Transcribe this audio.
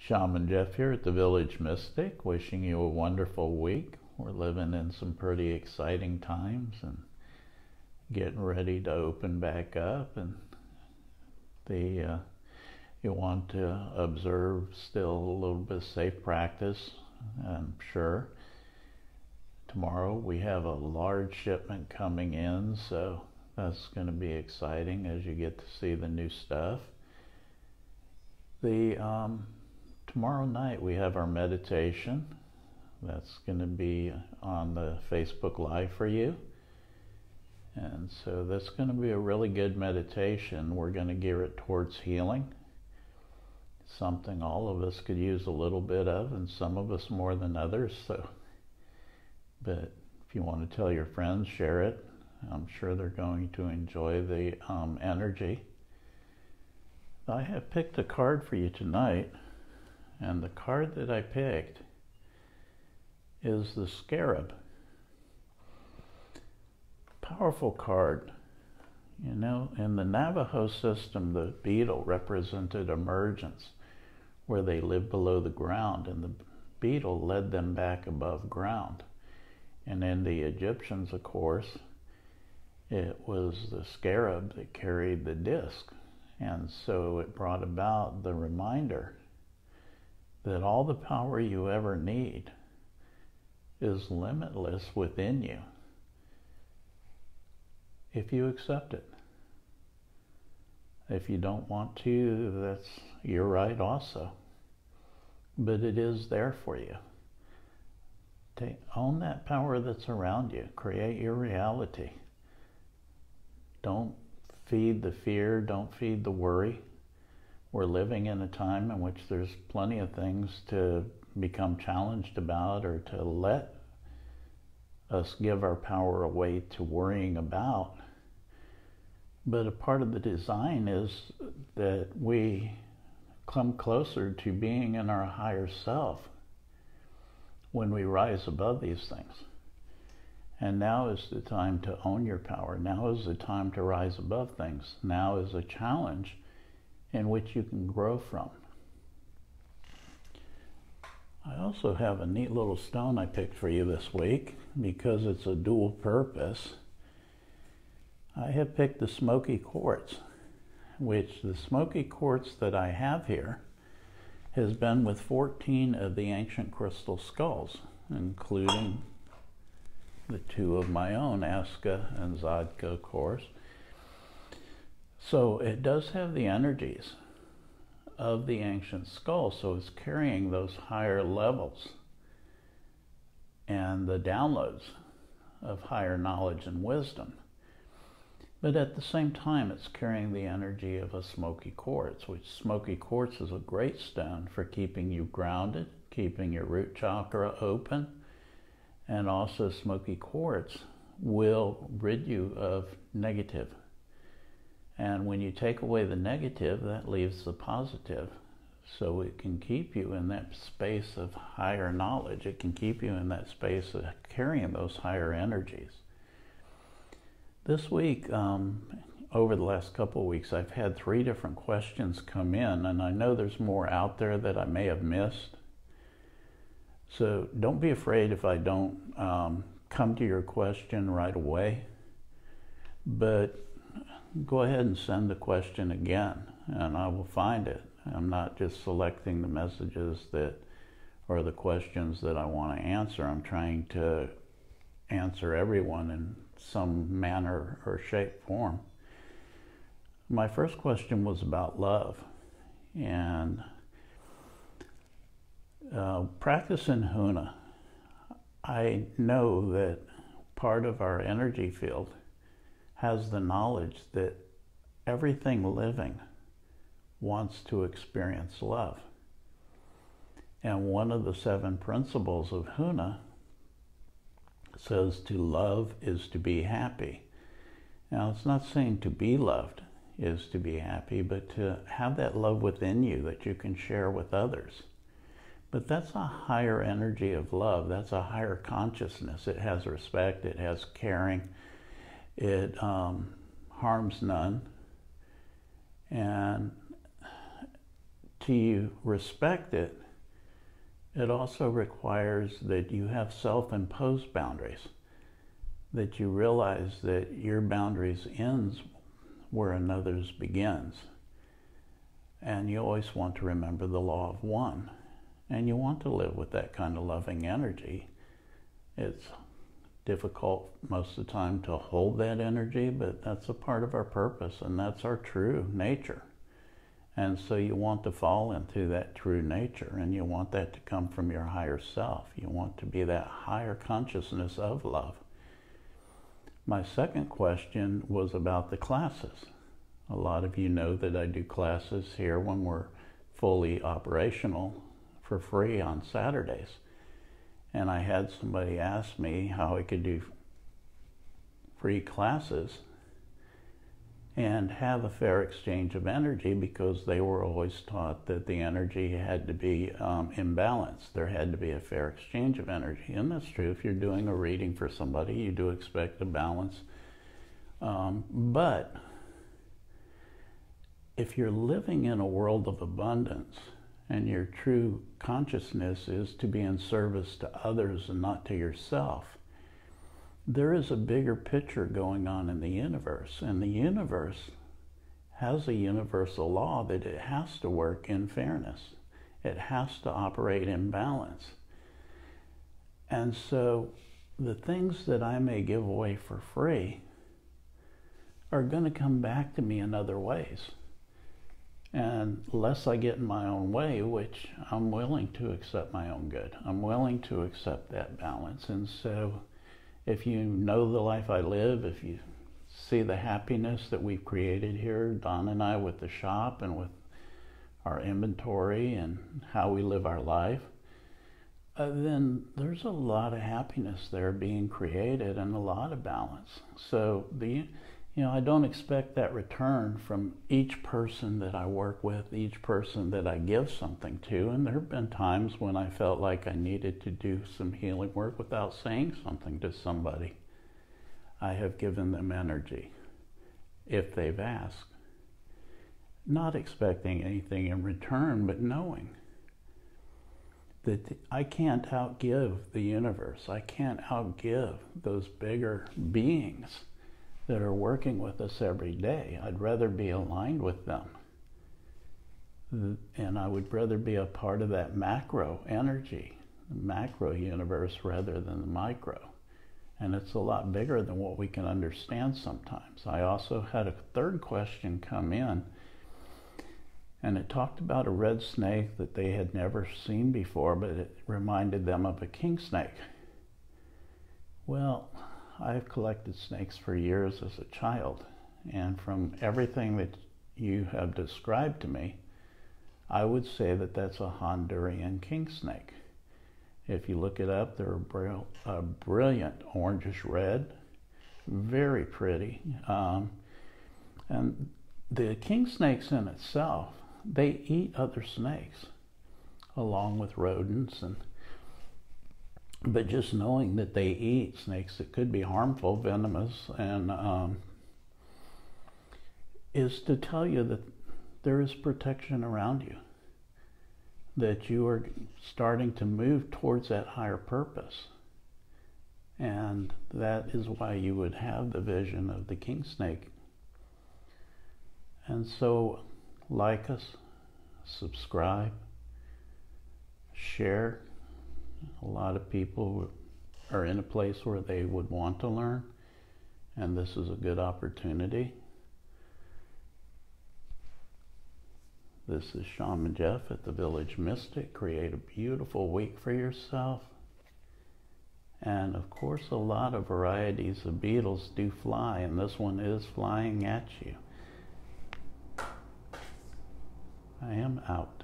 Shaman Jeff here at the Village Mystic, wishing you a wonderful week. We're living in some pretty exciting times and getting ready to open back up, and you want to observe still a little bit of safe practice. I'm sure tomorrow we have a large shipment coming in, so that's going to be exciting as you get to see the new stuff. Tomorrow night we have our meditation. That's going to be on the Facebook Live for you. And so that's going to be a really good meditation. We're going to gear it towards healing. Something all of us could use a little bit of, and some of us more than others. But if you want to tell your friends, share it. I'm sure they're going to enjoy the energy. I have picked a card for you tonight, and the card that I picked is the Scarab. Powerful card. You know, in the Navajo system, the beetle represented emergence, where they lived below the ground, and the beetle led them back above ground. And in the Egyptians, of course, it was the scarab that carried the disc. And so it brought about the reminder that all the power you ever need is limitless within you if you accept it. If you don't want to, you're right also. But it is there for you. Own that power that's around you. Create your reality. Don't feed the fear. Don't feed the worry. We're living in a time in which there's plenty of things to become challenged about, or to let us give our power away to worrying about. But a part of the design is that we come closer to being in our higher self when we rise above these things. And now is the time to own your power. Now is the time to rise above things. Now is a challenge in which you can grow from. I also have a neat little stone I picked for you this week because it's a dual purpose. I have picked the smoky quartz, which the smoky quartz that I have here has been with 14 of the ancient crystal skulls, including the 2 of my own, Aska and Zadka, of course. So it does have the energies of the ancient skull, so it's carrying those higher levels and the downloads of higher knowledge and wisdom. But at the same time, it's carrying the energy of a smoky quartz, which smoky quartz is a great stone for keeping you grounded, keeping your root chakra open, and also smoky quartz will rid you of negative. And when you take away the negative, that leaves the positive. So it can keep you in that space of higher knowledge. It can keep you in that space of carrying those higher energies. This week, over the last couple of weeks, I've had 3 different questions come in, and I know there's more out there that I may have missed. So don't be afraid if I don't come to your question right away, but go ahead and send the question again, and I will find it. I'm not just selecting the messages or the questions that I want to answer. I'm trying to answer everyone in some manner or shape, form. My first question was about love, and practicing Huna, I know that part of our energy field has the knowledge that everything living wants to experience love. And one of the 7 principles of Huna says to love is to be happy. Now, it's not saying to be loved is to be happy, but to have that love within you that you can share with others. But that's a higher energy of love. That's a higher consciousness. It has respect. It has caring. It harms none. And till you respect it, it also requires that you have self-imposed boundaries, that you realize that your boundaries ends where another's begins. And you always want to remember the law of one. And you want to live with that kind of loving energy. It's difficult most of the time to hold that energy, but that's a part of our purpose, and that's our true nature. And so you want to fall into that true nature, and you want that to come from your higher self. You want to be that higher consciousness of love. My second question was about the classes. A lot of you know that I do classes here when we're fully operational for free on Saturdays. And I had somebody ask me how I could do free classes and have a fair exchange of energy, because they were always taught that the energy had to be in balance. There had to be a fair exchange of energy. And that's true. If you're doing a reading for somebody, you do expect a balance. But if you're living in a world of abundance and your true consciousness is to be in service to others and not to yourself, there is a bigger picture going on in the universe, and the universe has a universal law that it has to work in fairness. It has to operate in balance. And so the things that I may give away for free are going to come back to me in other ways. And unless I get in my own way, which I'm willing to accept my own good, I'm willing to accept that balance. And so if you know the life I live, if you see the happiness that we've created here, Don and I, with the shop and with our inventory and how we live our life, then there's a lot of happiness there being created and a lot of balance. So I don't expect that return from each person that I work with, each person that I give something to. And there have been times when I felt like I needed to do some healing work without saying something to somebody. I have given them energy if they've asked, not expecting anything in return, but knowing that I can't outgive the universe. I can't outgive those bigger beings that are working with us every day. I'd rather be aligned with them. And I would rather be a part of that macro energy, the macro universe, rather than the micro. And it's a lot bigger than what we can understand sometimes. I also had a third question come in, and it talked about a red snake that they had never seen before, but it reminded them of a king snake. Well, I've collected snakes for years as a child, and from everything that you have described to me, I would say that that's a Honduran king snake. If you look it up, they're a brilliant orangish red, very pretty. And the king snakes in itself, they eat other snakes along with rodents, but just knowing that they eat snakes that could be harmful, venomous, and is to tell you that there is protection around you, that you are starting to move towards that higher purpose. And that is why you would have the vision of the king snake. And so, like us, subscribe, share. A lot of people are in a place where they would want to learn, and this is a good opportunity. This is Shaman Jeff at the Village Mystic. Create a beautiful week for yourself. And of course, a lot of varieties of beetles do fly, and this one is flying at you. I am out.